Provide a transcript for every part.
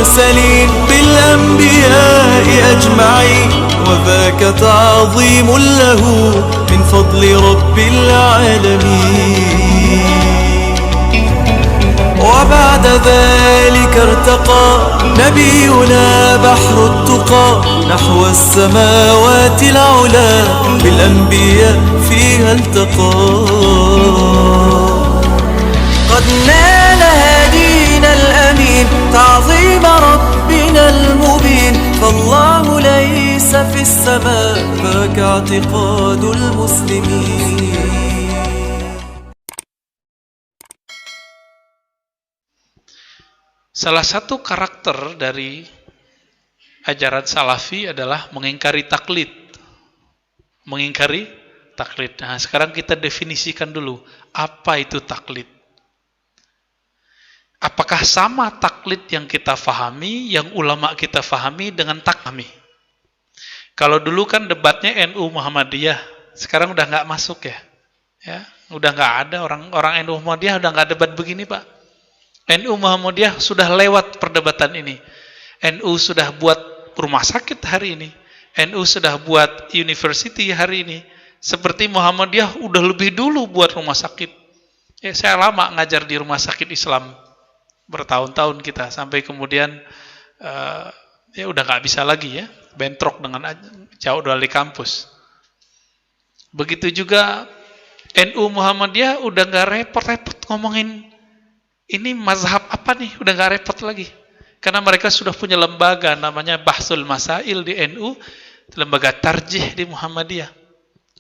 المرسلين بالأنبياء أجمعين وذاك تعظيم له من فضل رب العالمين. وبعد ذلك ارتقى نبينا بحر التقى نحو السماوات العلا بالأنبياء فيها التقى. قد نال هدينا الأمين تعظيم ربنا المبين فالله ليس في السماء ذاك اعتقاد المسلمين. Salah satu karakter dari ajaran salafi adalah mengingkari taklid. Mengingkari taklid. Nah, sekarang kita definisikan dulu, apa itu taklid? Apakah sama taklid yang kita fahami, yang ulama kita fahami dengan taklid? Kalau dulu kan debatnya NU Muhammadiyah, sekarang udah nggak masuk ya. Udah nggak ada orang NU Muhammadiyah udah nggak debat begini, Pak. NU Muhammadiyah sudah lewat perdebatan ini. NU sudah buat rumah sakit hari ini. NU sudah buat university hari ini. Seperti Muhammadiyah udah lebih dulu buat rumah sakit. Saya lama ngajar di rumah sakit Islam. Bertahun-tahun kita. Sampai kemudian ya udah nggak bisa lagi ya. Bentrok dengan jauh dari kampus. Begitu juga NU Muhammadiyah udah nggak repot-repot ngomongin ini mazhab apa nih, udah nggak repot lagi. Karena mereka sudah punya lembaga namanya Bahsul Masail di NU, lembaga tarjih di Muhammadiyah.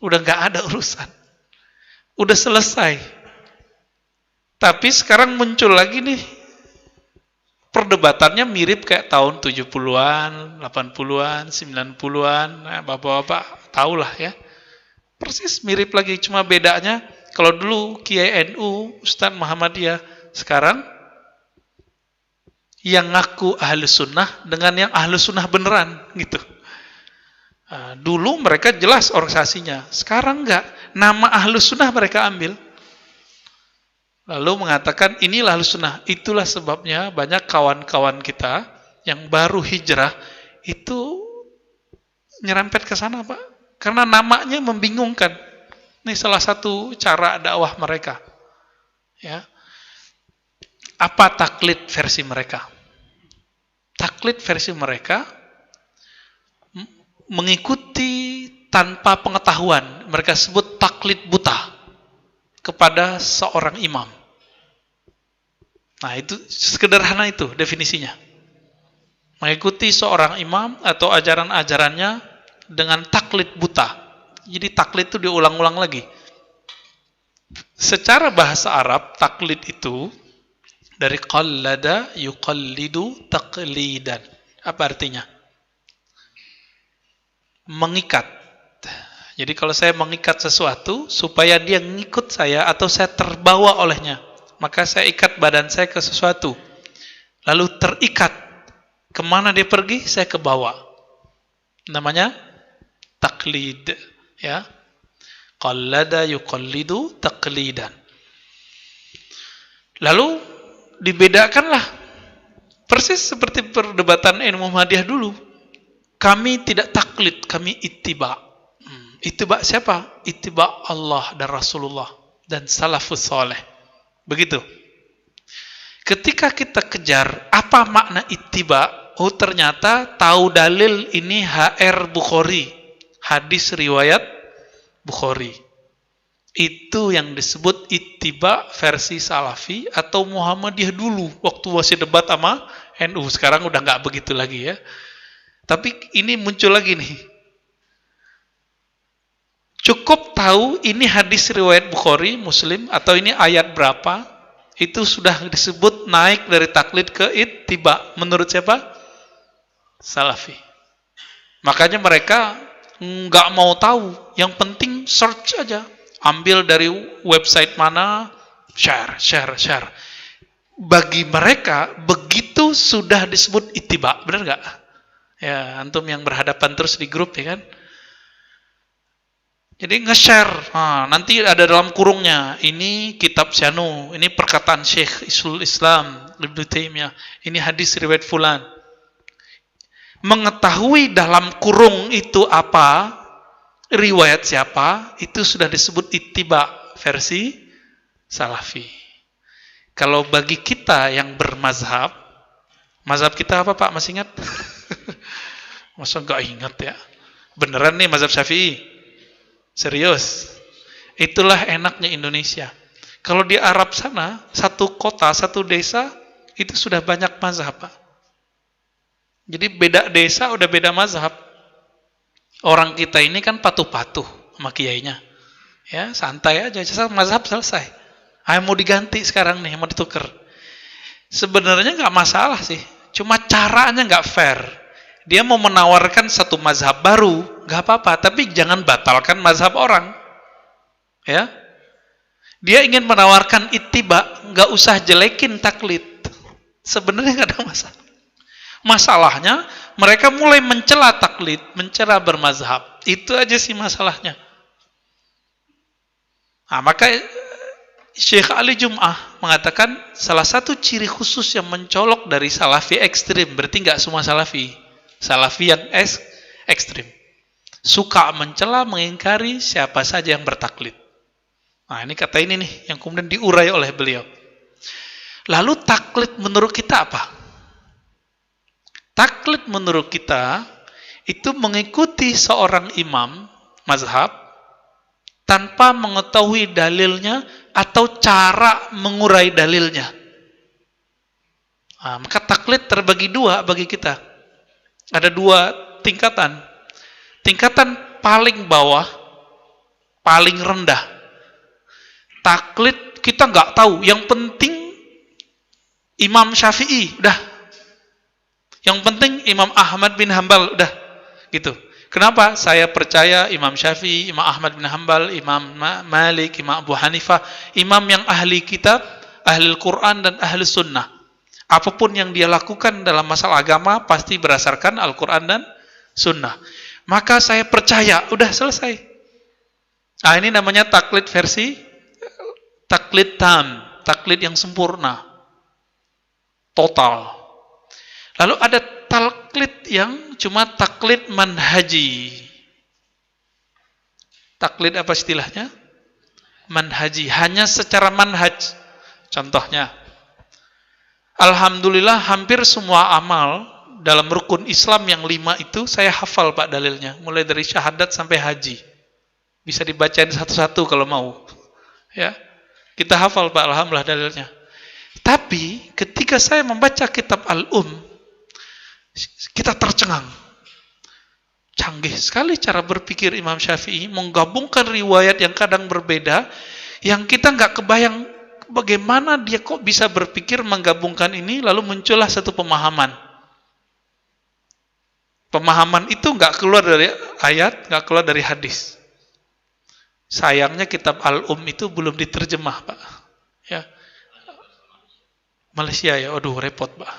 Udah nggak ada urusan. Udah selesai. Tapi sekarang muncul lagi nih, perdebatannya mirip kayak tahun 70-an, 80-an, 90-an. Nah, bapak-bapak tahulah ya. Persis mirip lagi, cuma bedanya kalau dulu Kiai NU, Ustaz Muhammadiyah, sekarang yang ngaku ahlu sunnah dengan yang ahlu sunnah beneran gitu. Nah, dulu mereka jelas organisasinya, sekarang enggak. Nama ahlu sunnah mereka ambil, lalu mengatakan inilah ahlu sunnah. Itulah sebabnya banyak kawan-kawan kita yang baru hijrah itu nyerempet ke sana, Pak, karena namanya membingungkan. Ini salah satu cara dakwah mereka. Ya. Apa taklid versi mereka? Taklid versi mereka mengikuti tanpa pengetahuan. Mereka sebut taklid buta kepada seorang imam. Nah, itu sederhana itu definisinya. Mengikuti seorang imam atau ajaran-ajarannya dengan taklid buta. Jadi taklid itu diulang-ulang lagi. Secara bahasa Arab, taklid itu dari qallada yuqallidu taqlidan. Apa artinya? Mengikat. Jadi kalau saya mengikat sesuatu supaya dia ngikut saya atau saya terbawa olehnya, maka saya ikat badan saya ke sesuatu. Lalu terikat. Kemana dia pergi, saya ke bawah. Namanya taklid. Ya. Qallada yuqallidu taqlidan. Lalu dibedakanlah persis seperti perdebatan NU Muhammadiyah dulu. Kami tidak taklid, kami ittiba. Ittiba siapa? Ittiba Allah dan Rasulullah dan salafus saleh. Begitu. Ketika kita kejar apa makna ittiba, oh ternyata tahu dalil ini HR Bukhari, hadis riwayat Bukhari. Itu yang disebut ittiba versi salafi atau Muhammadiyah dulu waktu masih debat sama NU. Sekarang udah nggak begitu lagi ya. Tapi ini muncul lagi nih. Cukup tahu ini hadis riwayat Bukhari, Muslim, atau ini ayat berapa, itu sudah disebut naik dari taklid ke ittiba. Menurut siapa? Salafi. Makanya mereka nggak mau tahu. Yang penting search aja. Ambil dari website mana, share. Bagi mereka, begitu sudah disebut ittiba. Benar nggak? Ya, antum yang berhadapan terus di grup ya kan? Jadi nge-share. Nah, nanti ada dalam kurungnya. Ini kitab Syanu. Ini perkataan Syekh Islam Ibnu Taimiyah. Ini hadis riwayat fulan. Mengetahui dalam kurung itu apa, riwayat siapa, itu sudah disebut ittiba versi salafi. Kalau bagi kita yang bermazhab, mazhab kita apa Pak? Masih ingat? Masa nggak ingat ya? Beneran nih mazhab Syafi'i? Serius? Itulah enaknya Indonesia. Kalau di Arab sana, satu kota, satu desa, itu sudah banyak mazhab Pak. Jadi beda desa udah beda mazhab. Orang kita ini kan patuh-patuh sama kiainya. Ya, santai aja, mazhab selesai. Mau diganti sekarang nih, mau ditukar. Sebenarnya nggak masalah sih, cuma caranya nggak fair. Dia mau menawarkan satu mazhab baru, nggak apa-apa, tapi jangan batalkan mazhab orang. Ya, dia ingin menawarkan ittiba, nggak usah jelekin taklid. Sebenarnya nggak ada masalah. Masalahnya, mereka mulai mencela taklid, mencela bermazhab. Itu aja sih masalahnya. Nah, maka Syekh Ali Jum'ah mengatakan salah satu ciri khusus yang mencolok dari salafi ekstrim, berarti nggak semua salafi. Salafi yang ekstrim. Suka mencela, mengingkari siapa saja yang bertaklid. Nah, ini kata ini nih, yang kemudian diurai oleh beliau. Lalu taklid menurut kita apa? Taklid menurut kita itu mengikuti seorang imam mazhab tanpa mengetahui dalilnya atau cara mengurai dalilnya. Nah, maka taklid terbagi dua bagi kita. Ada dua tingkatan. Tingkatan paling bawah, paling rendah. Taklid kita nggak tahu. Yang penting Imam Syafi'i, udah. Yang penting Imam Ahmad bin Hambal, udah gitu. Kenapa? Saya percaya Imam Syafi'i, Imam Ahmad bin Hambal, Imam Malik, Imam Abu Hanifah, imam yang ahli kitab, ahli Al-Quran dan ahli sunnah. Apapun yang dia lakukan dalam masalah agama pasti berdasarkan Al-Quran dan sunnah. Maka saya percaya, udah selesai. Nah, ini namanya taklid versi taklid tam, taklid yang sempurna, total. Lalu ada taklid yang cuma taklid manhaji. Taklid apa istilahnya? Manhaji, hanya secara manhaj. Contohnya, alhamdulillah hampir semua amal dalam rukun Islam yang 5 itu saya hafal Pak dalilnya, mulai dari syahadat sampai haji. Bisa dibacain satu-satu kalau mau. Ya. Kita hafal Pak, alhamdulillah dalilnya. Tapi ketika saya membaca kitab kita tercengang. Canggih sekali cara berpikir Imam Syafi'i, menggabungkan riwayat yang kadang berbeda, yang kita nggak kebayang bagaimana dia kok bisa berpikir menggabungkan ini, lalu muncullah satu pemahaman. Pemahaman itu nggak keluar dari ayat, nggak keluar dari hadis. Sayangnya kitab itu belum diterjemah, Pak. Ya. Malaysia ya, aduh repot, Pak.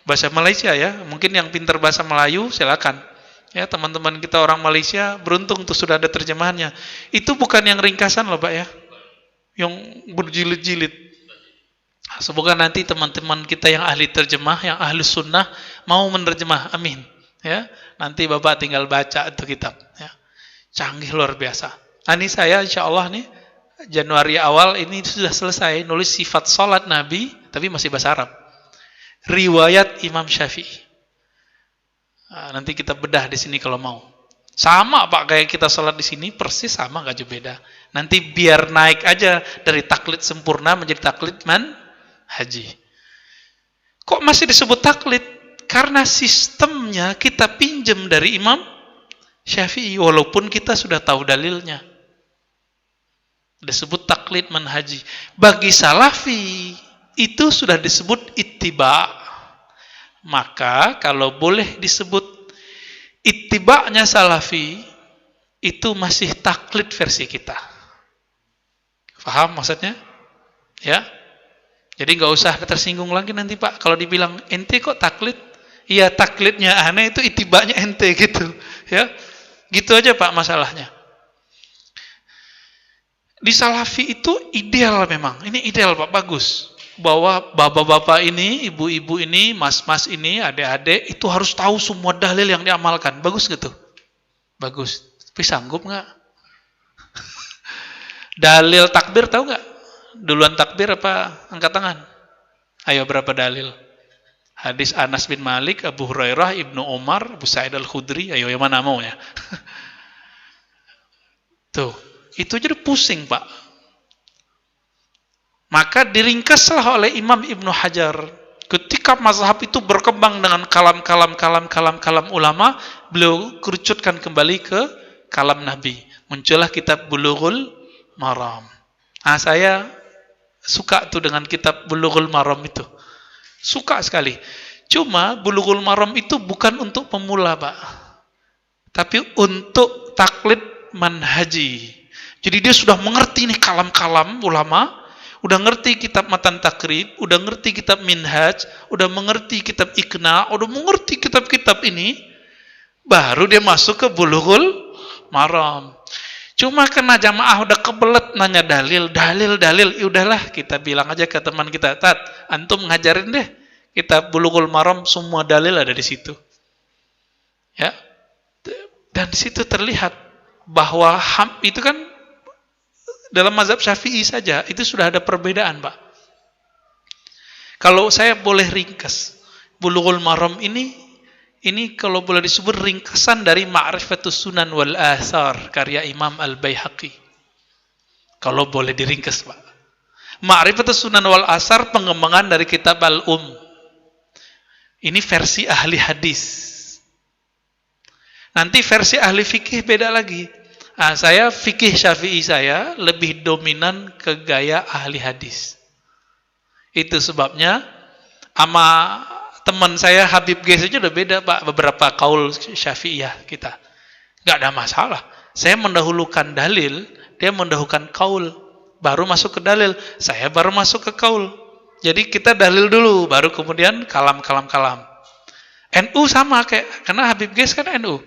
Bahasa Malaysia ya, mungkin yang pintar bahasa Melayu silakan. Ya, teman-teman kita orang Malaysia beruntung tuh sudah ada terjemahannya. Itu bukan yang ringkasan loh, Pak ya. Yang berjilid-jilid. Semoga nanti teman-teman kita yang ahli terjemah, yang ahli sunnah mau menerjemah. Amin. Ya, nanti Bapak tinggal baca itu kitab, ya. Canggih luar biasa. Ini saya insya Allah nih Januari awal ini sudah selesai nulis sifat salat Nabi, tapi masih bahasa Arab. Riwayat Imam Syafi'i. Nah, nanti kita bedah di sini kalau mau. Sama Pak kayak kita sholat di sini, persis sama, nggak jauh beda. Nanti biar naik aja dari taklid sempurna menjadi taklid manhaji. Kok masih disebut taklid? Karena sistemnya kita pinjam dari Imam Syafi'i, walaupun kita sudah tahu dalilnya. Disebut taklid manhaji. Bagi salafi itu sudah disebut ittiba. Maka kalau boleh disebut ittiba'nya salafi, itu masih taklid versi kita. Faham maksudnya? Ya. Jadi nggak usah tersinggung lagi nanti Pak kalau dibilang ente kok taklid? Iya, taklidnya aneh, itu ittiba'nya ente gitu. Ya. Gitu aja Pak masalahnya. Di salafi itu ideal memang. Ini ideal Pak, bagus. bahwa bapak-bapak ini, ibu-ibu ini, mas-mas ini, adik-adik itu harus tahu semua dalil yang diamalkan. Bagus gitu? Bagus. Tapi sanggup nggak? Dalil takbir tahu nggak? Duluan takbir apa angkat tangan? Ayo berapa dalil? Hadis Anas bin Malik, Abu Hurairah, Ibnu Umar, Abu Sa'id Al-Khudri. Ayo yang mana mau ya? Tuh, itu jadi pusing Pak. Maka diringkaslah oleh Imam Ibnu Hajar. Ketika mazhab itu berkembang dengan kalam ulama, beliau kerucutkan kembali ke kalam Nabi. Muncullah kitab Bulughul Maram. Nah, saya suka tuh dengan kitab Bulughul Maram itu. Suka sekali. Cuma Bulughul Maram itu bukan untuk pemula, Pak. Tapi untuk taklid manhaji. Jadi dia sudah mengerti nih kalam-kalam ulama, udah ngerti kitab Matan Takrib, udah ngerti kitab Minhaj, udah mengerti kitab Iqna, udah mengerti kitab-kitab ini, baru dia masuk ke Bulughul Maram. Cuma kena jamaah udah kebelet nanya dalil, udahlah kita bilang aja ke teman kita, Tat, antum ngajarin deh kitab Bulughul Maram, semua dalil ada di situ. Ya. Dan di situ terlihat bahwa itu kan dalam mazhab Syafi'i saja itu sudah ada perbedaan, Pak. Kalau saya boleh ringkas, Bulughul Maram ini kalau boleh disebut ringkasan dari Ma'rifatus Sunan wal Athar karya Imam Al-Baihaqi. Kalau boleh diringkas, Pak. Ma'rifatus Sunan wal Athar pengembangan dari kitab Al-Um. Ini versi ahli hadis. Nanti versi ahli fikih beda lagi. Nah, saya fikih Syafi'i saya lebih dominan ke gaya ahli hadis. Itu sebabnya sama teman saya Habib Ges aja udah beda, Pak, beberapa kaul Syafi'iyah kita. Nggak ada masalah. Saya mendahulukan dalil, dia mendahulukan kaul, baru masuk ke dalil. Saya baru masuk ke kaul. Jadi kita dalil dulu, baru kemudian kalam. NU sama kayak, karena Habib Ges kan NU.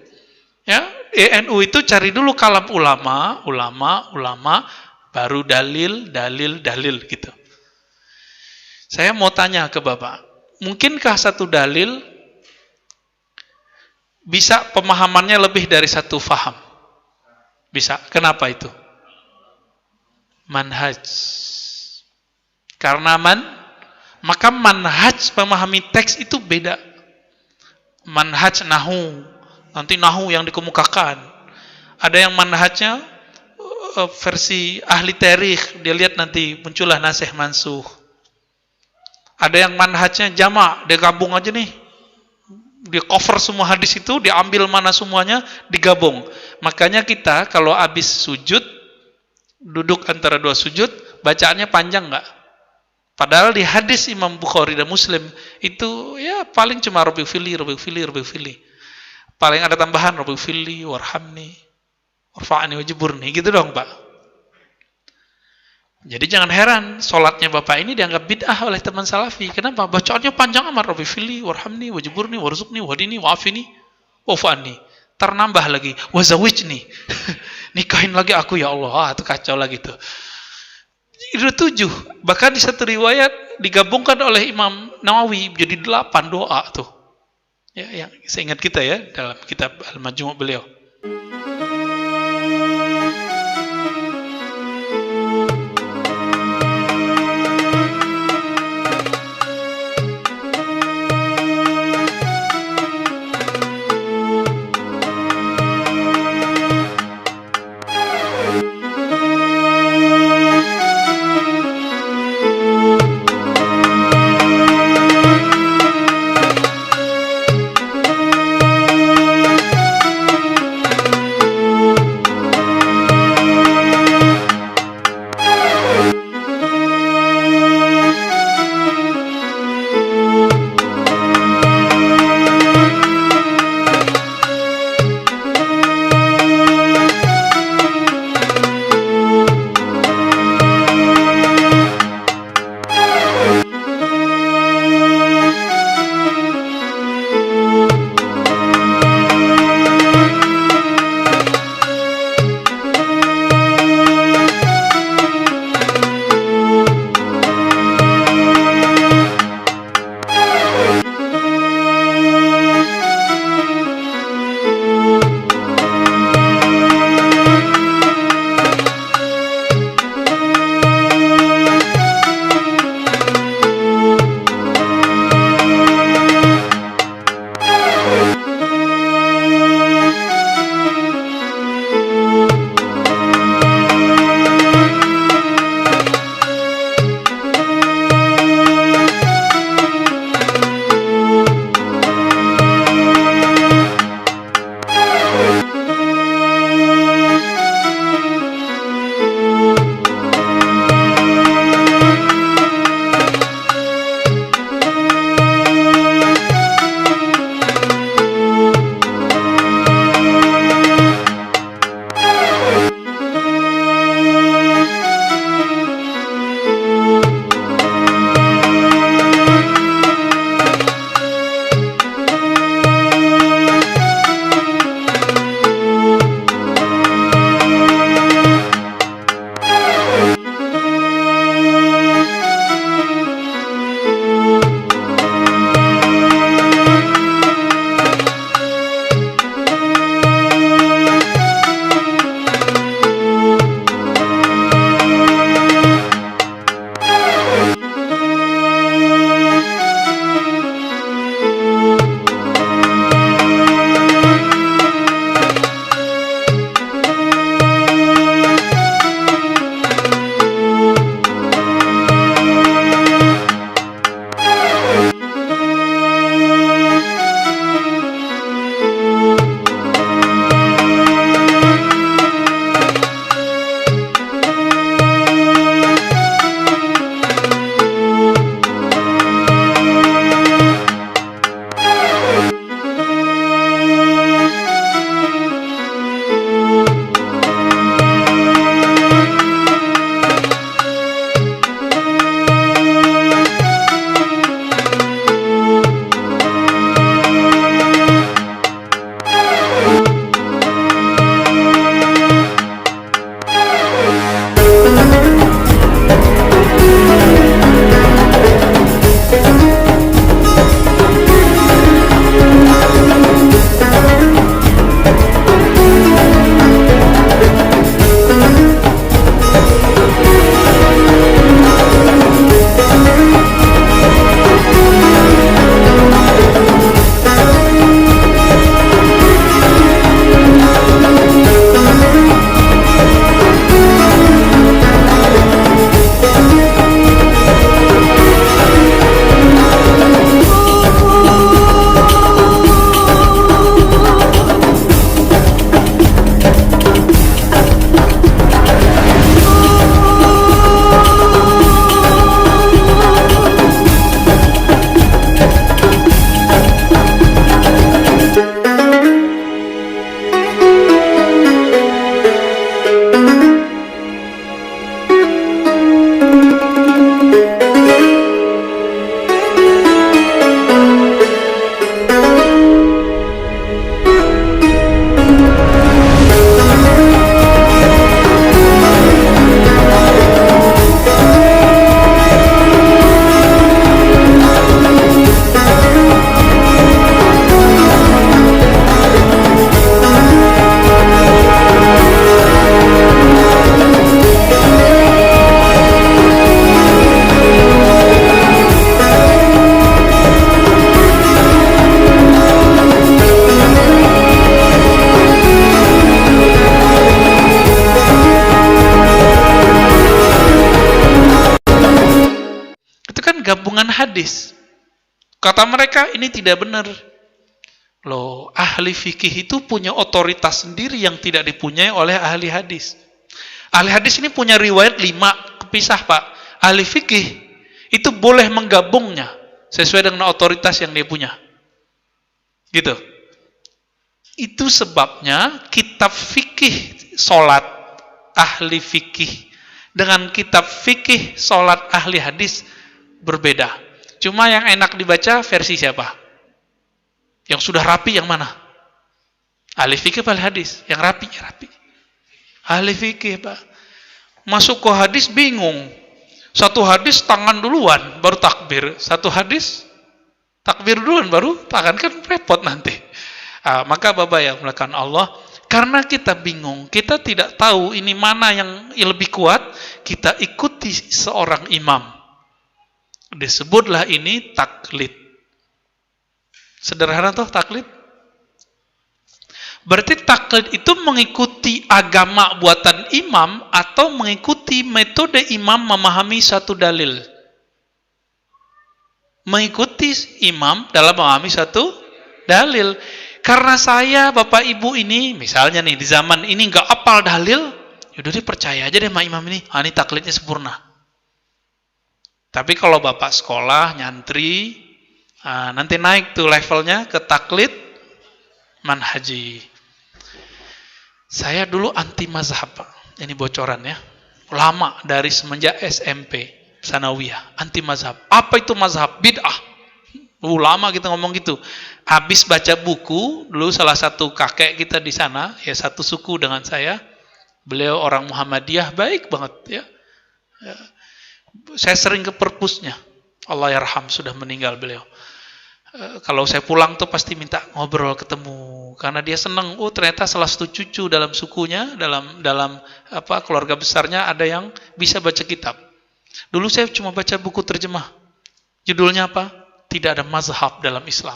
Ya, NU itu cari dulu kalam ulama, baru dalil gitu. Saya mau tanya ke Bapak, mungkinkah satu dalil bisa pemahamannya lebih dari satu faham? Bisa. Kenapa itu? Manhaj. Karena maka manhaj memahami teks itu beda. Manhaj nahu, nanti nahu yang dikemukakan. Ada yang manhajnya versi ahli tarikh, dia lihat nanti muncullah nasih mansuh. Ada yang manhajnya jamak, dia gabung aja nih. Dia cover semua hadis itu, diambil mana semuanya, digabung. Makanya kita kalau habis sujud, duduk antara dua sujud, bacaannya panjang enggak? Padahal di hadis Imam Bukhari dan Muslim itu ya paling cuma Rabbi fili. Paling ada tambahan Rabbi fili, warhamni, warfa'ni, wajiburni, gitu dong, Pak. Jadi jangan heran sholatnya Bapak ini dianggap bid'ah oleh teman salafi. Kenapa? Bacaannya panjang amat, Rabbi fili, warhamni, wajiburni, warzuqni, wadini, wa'afini, wa'fa'ni. Ternambah lagi, wazawijni. Nikahin lagi aku ya Allah. Itu kacau lagi tuh. Itu 7. Bahkan di satu riwayat digabungkan oleh Imam Nawawi jadi 8 doa tuh. Ya, yang saya ingat kita ya dalam kitab Al-Majmu' beliau. gabungan hadis. Kata mereka ini tidak benar. Loh, ahli fikih itu punya otoritas sendiri yang tidak dipunyai oleh ahli hadis. Ahli hadis ini punya riwayat 5 kepisah, Pak. Ahli fikih itu boleh menggabungnya sesuai dengan otoritas yang dia punya. Gitu. Itu sebabnya kitab fikih solat ahli fikih dengan kitab fikih solat ahli hadis berbeda. Cuma yang enak dibaca versi siapa? Yang sudah rapi yang mana? Ahli fikih ahli hadis? Yang rapi, rapi. Ahli fikih, Pak. Masuk ke hadis bingung. Satu hadis tangan duluan baru takbir. Satu hadis takbir duluan baru tangan, kan repot nanti. Maka Bapak yang melakukan Allah, karena kita bingung, kita tidak tahu ini mana yang lebih kuat, kita ikuti seorang imam. Disebutlah ini taklid. Sederhana toh taklid? Berarti taklid itu mengikuti agama buatan imam atau mengikuti metode imam memahami satu dalil. Mengikuti imam dalam memahami satu dalil. Karena saya, Bapak Ibu ini, misalnya nih di zaman ini nggak apal dalil, yaudah deh percaya aja deh sama imam ini. Ini taklidnya sempurna. Tapi kalau Bapak sekolah, nyantri, nanti naik tuh levelnya ke taklid manhaji. Saya dulu anti mazhab, Pak. Ini bocoran ya. Lama dari semenjak SMP, sanawiyah, anti mazhab. Apa itu mazhab? Bid'ah. Lama kita ngomong gitu. Habis baca buku, dulu salah satu kakek kita di sana, ya satu suku dengan saya. Beliau orang Muhammadiyah, baik banget ya. Saya sering ke perpusnya. Allah yarham, sudah meninggal beliau. Kalau saya pulang tuh pasti minta ngobrol, ketemu, karena dia senang. Oh, ternyata salah satu cucu dalam sukunya, dalam keluarga besarnya ada yang bisa baca kitab. Dulu saya cuma baca buku terjemah. Judulnya apa? Tidak ada mazhab dalam Islam.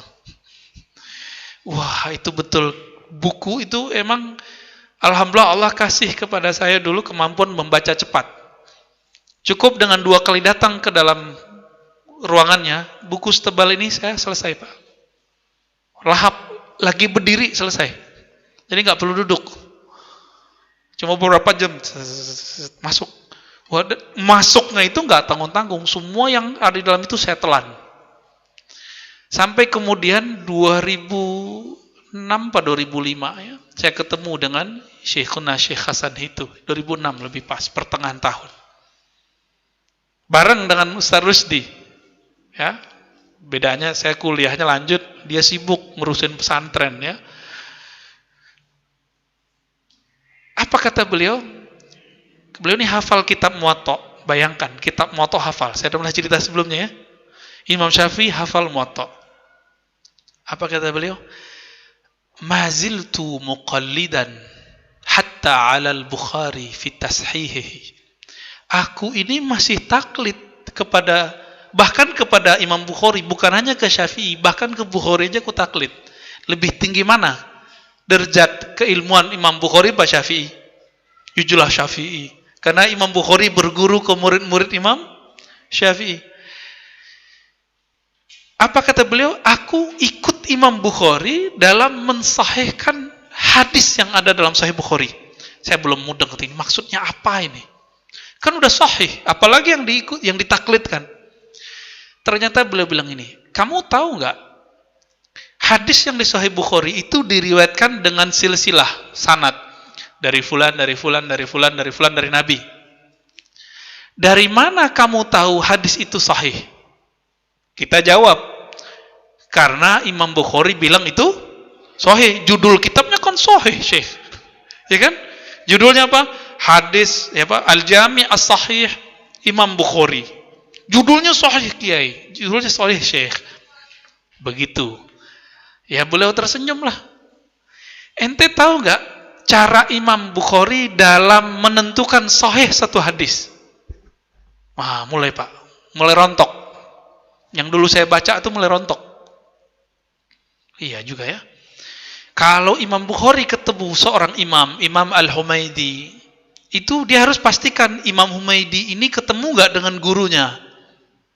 Wah, itu betul. Buku itu emang alhamdulillah Allah kasih kepada saya dulu kemampuan membaca cepat. Cukup dengan 2 kali datang ke dalam ruangannya, buku setebal ini saya selesai, Pak. Lahap, lagi berdiri selesai. Jadi nggak perlu duduk. Cuma beberapa jam masuk. Masuknya itu nggak tanggung-tanggung. Semua yang ada di dalam itu saya telan. Sampai kemudian 2006 atau 2005 ya, saya ketemu dengan Syekhuna Syekh Hasan itu. 2006 lebih pas, pertengahan tahun. Bareng dengan Ustaz Rusdi. Ya, bedanya saya kuliahnya lanjut, dia sibuk ngurusin pesantren ya. Apa kata beliau? Beliau ini hafal kitab Muwatta. Bayangkan, kitab Muwatta hafal. Saya udah pernah cerita sebelumnya ya. Imam Syafi'i hafal Muwatta. Apa kata beliau? Maziltu muqallidan hatta 'ala al-Bukhari fi tashihihi. Aku ini masih taklid bahkan kepada Imam Bukhari, bukan hanya ke Syafi'i, bahkan ke Bukhari aja aku taklid. Lebih tinggi mana derajat keilmuan Imam Bukhari apa Syafi'i? Jujulah Syafi'i. Karena Imam Bukhari berguru ke murid-murid Imam Syafi'i. Apa kata beliau? Aku ikut Imam Bukhari dalam mensahihkan hadis yang ada dalam Sahih Bukhari. Saya belum mudeng ini. Maksudnya apa ini? Kan udah sahih, apalagi yang ditaklidkan. Ternyata beliau bilang ini, kamu tahu nggak? Hadis yang di Sahih Bukhari itu diriwayatkan dengan silsilah sanad dari fulan, dari fulan, dari fulan, dari fulan, dari Nabi. Dari mana kamu tahu hadis itu sahih? Kita jawab, karena Imam Bukhari bilang itu sahih. Judul kitabnya kan sahih, Syekh. Ya kan? Judulnya apa? Hadis Al-Jami' As-Sahih Imam Bukhari. Judulnya sahih Kiai, judulnya sahih Syekh. Begitu. Ya beliau tersenyum lah. Ente tahu nggak cara Imam Bukhari dalam menentukan sahih satu hadis? Wah, mulai Pak, mulai rontok. Yang dulu saya baca itu mulai rontok. Iya juga ya. Kalau Imam Bukhari ketemu seorang imam, Imam Al-Humaidi, itu dia harus pastikan Imam Humaidi ini ketemu nggak dengan gurunya.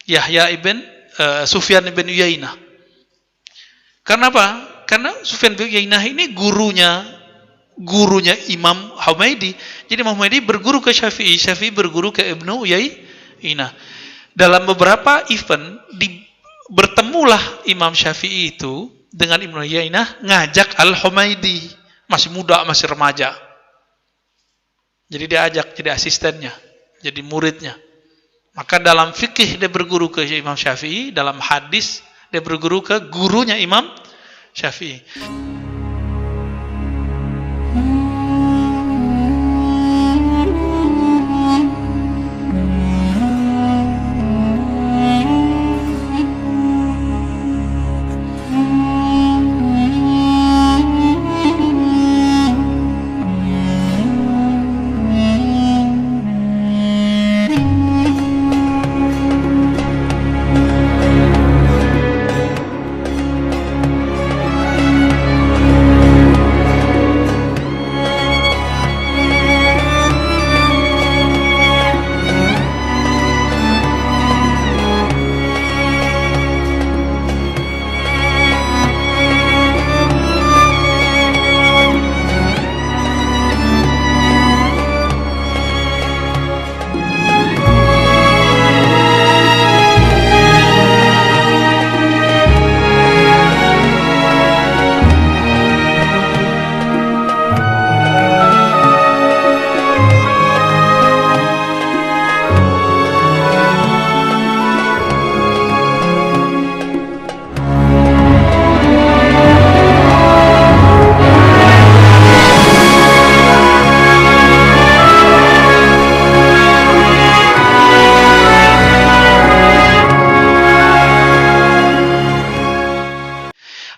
Yahya ibn Sufyan ibn Uyainah. Karena apa? Karena Sufyan ibn Uyainah ini gurunya Imam Humaidi. Jadi Imam Humaidi berguru ke Syafi'i, Syafi'i berguru ke Ibnu Uyainah. Dalam beberapa event bertemulah Imam Syafi'i itu dengan Ibnu Uyainah ngajak Al-Humaidi, masih muda, masih remaja. Jadi dia ajak jadi asistennya, jadi muridnya. Maka dalam fikih dia berguru ke Imam Syafi'i, dalam hadis dia berguru ke gurunya Imam Syafi'i.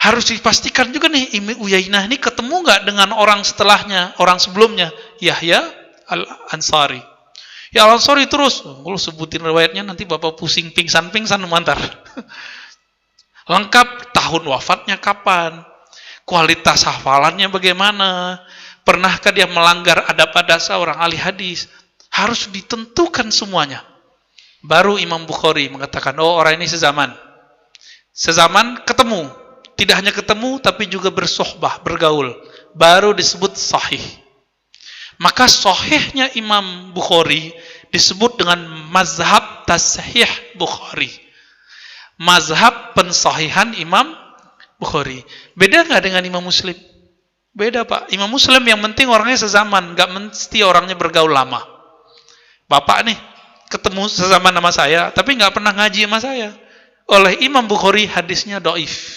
Harus dipastikan juga nih, Ibnu Uyainah ini ketemu nggak dengan orang setelahnya, orang sebelumnya, Yahya Al-Ansari. Ya Al-Ansari terus, kalau sebutin riwayatnya nanti Bapak pusing pingsan mantar. Lengkap, tahun wafatnya kapan, kualitas hafalannya bagaimana, pernahkah dia melanggar adab-adab seorang ahli hadis. Harus ditentukan semuanya. Baru Imam Bukhari mengatakan, oh orang ini sezaman. Sezaman ketemu. Tidak hanya ketemu, tapi juga bersohbah, bergaul. Baru disebut sahih. Maka sahihnya Imam Bukhari disebut dengan mazhab tasahih Bukhari. Mazhab pensahihan Imam Bukhari. Beda nggak dengan Imam Muslim? Beda Pak. Imam Muslim yang penting orangnya sezaman, nggak mesti orangnya bergaul lama. Bapak nih, ketemu sezaman sama saya, tapi nggak pernah ngaji sama saya. Oleh Imam Bukhari hadisnya dhaif.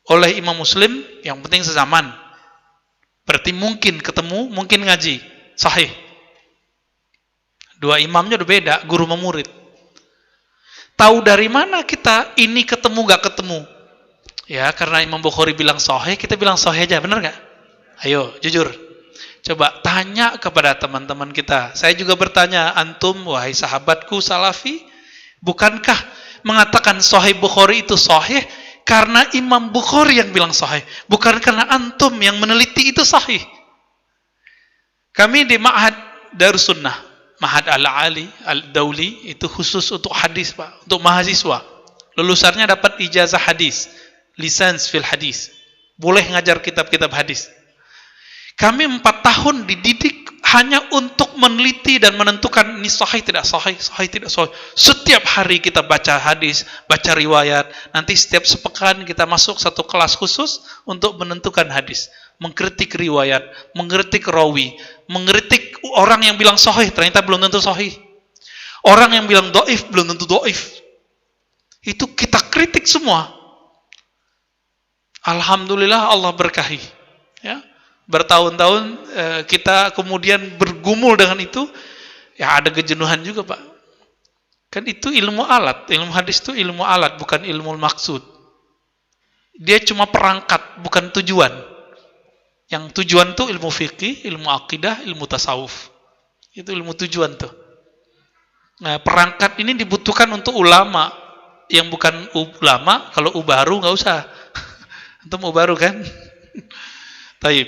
Oleh Imam Muslim yang penting sezaman. Berarti mungkin ketemu, mungkin ngaji. Sahih. Dua imamnya udah beda, guru sama murid. Tahu dari mana kita ini ketemu gak ketemu? Ya, karena Imam Bukhari bilang sahih, kita bilang sahih aja, benar gak? Ayo, jujur. Coba tanya kepada teman-teman kita. Saya juga bertanya, antum, wahai sahabatku salafi, bukankah mengatakan sahih Bukhari itu sahih karena Imam Bukhari yang bilang sahih, bukan karena antum yang meneliti itu sahih? Kami di Ma'had Darus Sunnah, Ma'had Al-Ali, Al-Dauli, itu khusus untuk hadis Pak, untuk mahasiswa. Lulusannya dapat ijazah hadis, lisans fil hadis. Boleh ngajar kitab-kitab hadis. Kami 4 tahun dididik hanya untuk meneliti dan menentukan ini sahih tidak sahih, sahih tidak sahih. Setiap hari kita baca hadis, baca riwayat. Nanti setiap sepekan kita masuk satu kelas khusus untuk menentukan hadis, mengkritik riwayat, mengkritik rawi, mengkritik orang yang bilang sahih ternyata belum tentu sahih. Orang yang bilang dhaif belum tentu dhaif. Itu kita kritik semua. Alhamdulillah Allah berkahi. Ya. Bertahun-tahun kita kemudian bergumul dengan itu, ya ada kejenuhan juga Pak. Kan itu ilmu alat, ilmu hadis itu ilmu alat, bukan ilmu maksud. Dia cuma perangkat, bukan tujuan. Yang tujuan tuh ilmu fikih, ilmu akidah, ilmu tasawuf. Itu ilmu tujuan tuh. Nah, perangkat ini dibutuhkan untuk ulama. Yang bukan ulama, kalau ubaru nggak usah. Antum ubaru kan? Taib.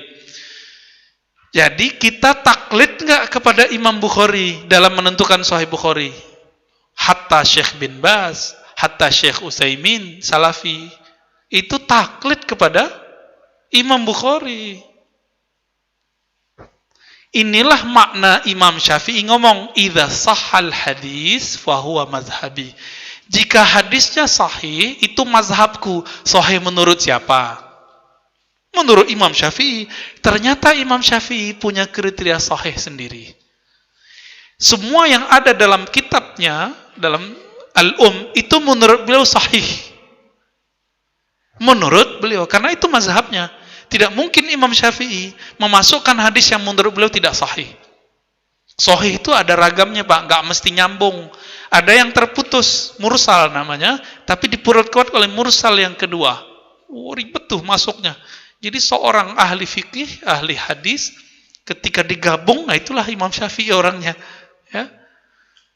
Jadi kita taklid nggak kepada Imam Bukhari dalam menentukan Sahih Bukhari? hatta Syekh bin Baz, hatta Syekh Utsaimin, Salafi, itu taklid kepada Imam Bukhari. Inilah makna Imam Syafi'i ngomong, idza sahhal hadis fahuwa mazhabi. Jika hadisnya sahih, itu mazhabku. Sahih menurut siapa? Menurut Imam Syafi'i. Ternyata Imam Syafi'i punya kriteria sahih sendiri. Semua yang ada dalam kitabnya, dalam itu menurut beliau sahih. Menurut beliau, karena itu mazhabnya. Tidak mungkin Imam Syafi'i memasukkan hadis yang menurut beliau tidak sahih. Sahih itu ada ragamnya, Pak, nggak mesti nyambung. Ada yang terputus, mursal namanya, tapi diperkuat oleh mursal yang kedua. Ribet tuh masuknya. Jadi seorang ahli fikih, ahli hadis, ketika digabung, nah itulah Imam Syafi'i orangnya. Ya.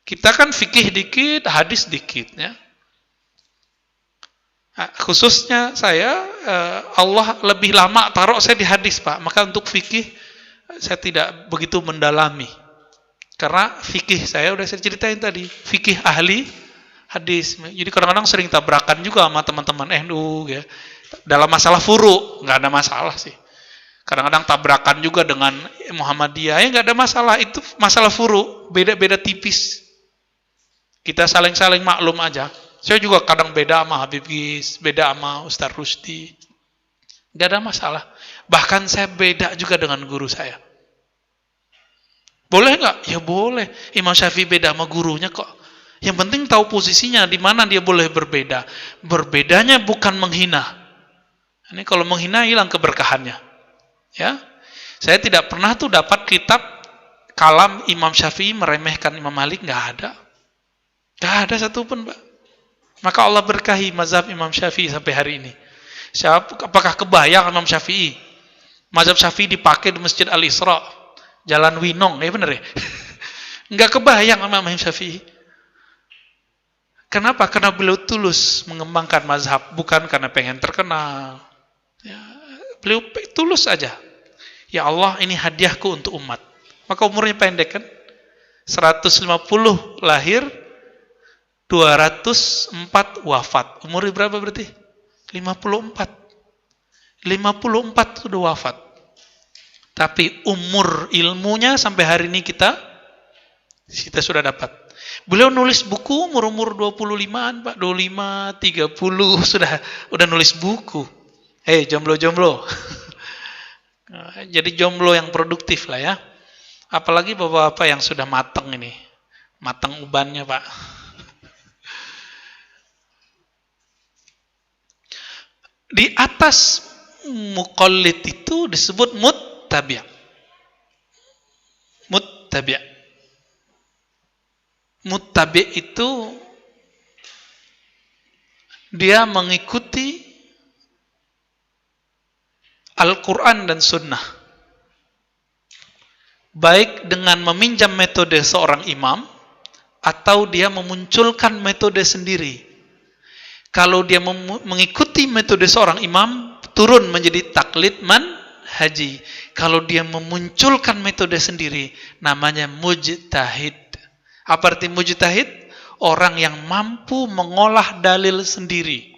Kita kan fikih dikit, hadis dikit. Ya. Nah, khususnya saya, Allah lebih lama taruh saya di hadis, Pak. Maka untuk fikih, saya tidak begitu mendalami. Karena fikih saya udah saya ceritain tadi, fikih ahli hadis. Jadi kadang-kadang sering tabrakan juga sama teman-teman NU ya. Dalam masalah furu nggak ada masalah sih. Kadang-kadang tabrakan juga dengan Muhammadiyah, ya nggak ada masalah. Itu masalah furu, beda-beda tipis. Kita saling-saling maklum aja. Saya juga kadang beda sama Habib Gis, beda sama Ustaz Rusdi. Nggak ada masalah. Bahkan saya beda juga dengan guru saya. Boleh nggak? Ya boleh. Imam Syafi'i beda sama gurunya kok. Yang penting tahu posisinya, di mana dia boleh berbeda. Berbedanya bukan menghina. Ini kalau menghina hilang keberkahannya. Ya, saya tidak pernah tuh dapat kitab kalam Imam Syafi'i meremehkan Imam Malik, nggak ada. Nggak ada satupun, Pak. Maka Allah berkahi mazhab Imam Syafi'i sampai hari ini. Apakah kebayang Imam Syafi'i? Mazhab Syafi'i dipakai di Masjid Al-Isra. Jalan Winong, ya bener ya? Nggak kebayang sama Imam Syafi'i. Kenapa? Karena beliau tulus mengembangkan mazhab, bukan karena pengen terkenal. Ya, beliau tulus aja. Ya Allah, ini hadiahku untuk umat. Maka umurnya pendek kan? 150 lahir, 204 wafat. Umurnya berapa berarti? 54. 54 sudah wafat. Tapi umur ilmunya sampai hari ini kita sudah dapat. Beliau nulis buku umur 25-an, Pak. 25, 30 udah nulis buku. Jomblo-jomblo. Jadi jomblo yang produktif lah ya. Apalagi bapak-bapak yang sudah matang ini. Matang ubannya, Pak. Di atas muqallid itu disebut muttabi'. Muttabi' itu dia mengikuti Al-Quran dan Sunnah. Baik dengan meminjam metode seorang imam, atau dia memunculkan metode sendiri. Kalau dia mengikuti metode seorang imam, turun menjadi taklid manhaji. Kalau dia memunculkan metode sendiri, namanya mujtahid. Apa arti mujtahid? Orang yang mampu mengolah dalil sendiri.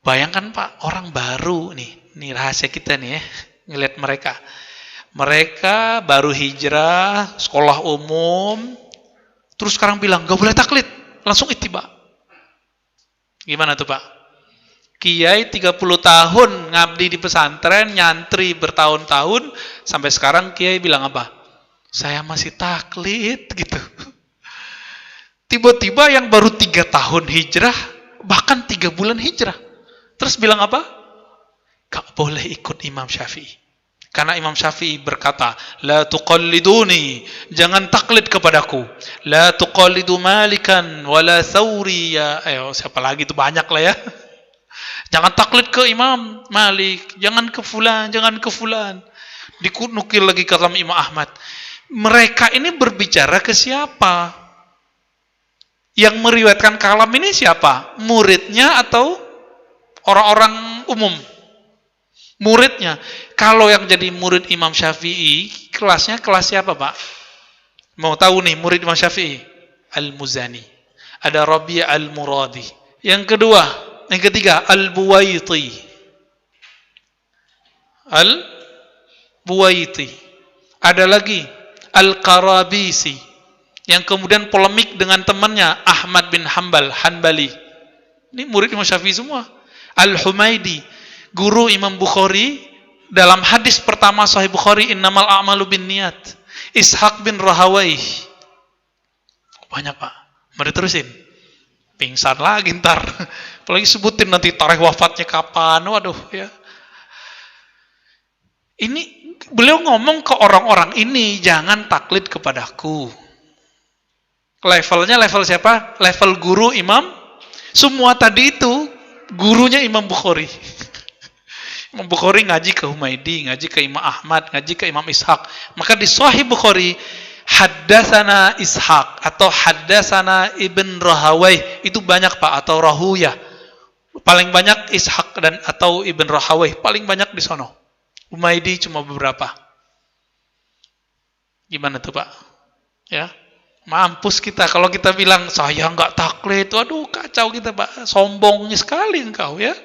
Bayangkan, Pak, orang baru nih rahasia kita nih ya, ngelihat mereka. Mereka baru hijrah, sekolah umum, terus sekarang bilang, gak boleh taklid, langsung ittiba. Gimana tuh, Pak? Kiai 30 tahun ngabdi di pesantren, nyantri bertahun-tahun, sampai sekarang Kiai bilang apa? Saya masih taklid gitu. Tiba-tiba yang baru 3 tahun hijrah, bahkan 3 bulan hijrah, terus bilang apa? Gak boleh ikut Imam Syafi'i. Karena Imam Syafi'i berkata, la tuqalliduni, jangan taklid kepadaku. La tuqallidu Malikan wala Thawri ya. Siapa lagi itu, banyak lah ya. Jangan taklid ke Imam Malik, jangan ke fulan, jangan ke fulan. Dinukil lagi kata Imam Ahmad. Mereka ini berbicara ke siapa? Yang meriwayatkan kalam ini siapa? Muridnya atau orang-orang umum? Muridnya. Kalau yang jadi murid Imam Syafi'i, kelasnya kelas siapa, Pak? Mau tahu nih murid Imam Syafi'i? Al-Muzani. Ada Rabi' Al-Muradi. Yang ketiga, Al-Buwaiti. Al-Buwaiti. Ada lagi Al-Qarabisi, yang kemudian polemik dengan temannya Ahmad bin Hanbali. Ini murid Imam Syafi'i semua. Al-Humaidi, guru Imam Bukhari dalam hadis pertama Sahih Bukhari, innamal a'malu binniyat. Ishaq bin Rahawayh. Banyak Pak. Mari terusin. Pingsan lagi ntar. Apalagi sebutin nanti tarikh wafatnya kapan. Waduh ya. Ini beliau ngomong ke orang-orang ini, jangan taklid kepadaku. Levelnya level siapa? Level guru Imam. Semua tadi itu gurunya Imam Bukhari. Imam Bukhari ngaji ke Humaidi, ngaji ke Imam Ahmad, ngaji ke Imam Ishaq. Maka di Sahih Bukhari, haddatsana Ishaq atau haddatsana Ibn Rahawayh, itu banyak Pak, atau Rahuyah. Paling banyak Ishaq dan atau Ibn Rahawayh, paling banyak di sono. Humaidi cuma beberapa. Gimana tuh Pak? Ya, mampus kita kalau kita bilang saya nggak taklid. Waduh, kacau kita Pak. Sombong sekali engkau ya.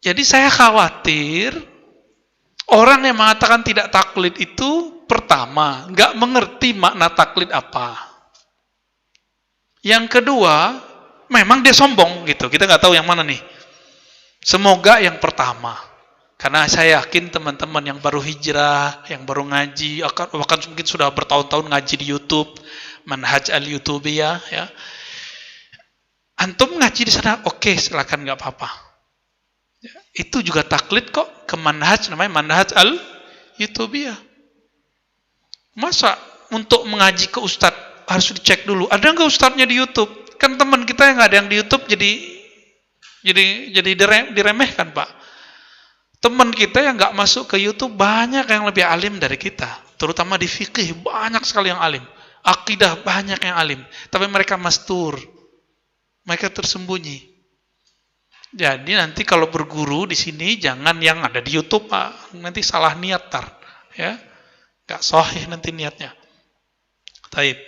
Jadi saya khawatir orang yang mengatakan tidak taklid itu pertama, nggak mengerti makna taklid apa. Yang kedua, memang dia sombong gitu. Kita nggak tahu yang mana nih. Semoga yang pertama. Karena saya yakin teman-teman yang baru hijrah, yang baru ngaji, bahkan mungkin sudah bertahun-tahun ngaji di YouTube, Manhaj Al-Yutubiyah, ya. Antum ngaji di sana, oke, silakan, nggak apa-apa. Ya, itu juga taklid kok ke manhaj, namanya Manhaj Al-Yutubiyah. Masa untuk mengaji ke ustadz harus dicek dulu, ada nggak ustadznya di YouTube? Kan teman kita yang nggak ada yang di YouTube jadi diremehkan Pak. Teman kita yang nggak masuk ke YouTube banyak yang lebih alim dari kita, terutama di fikih banyak sekali yang alim, akidah banyak yang alim, tapi mereka mastur. Mereka tersembunyi. Jadi nanti kalau berguru di sini jangan yang ada di YouTube, Pak. Nanti salah niat tar, ya. Enggak sahih nanti niatnya. Taib.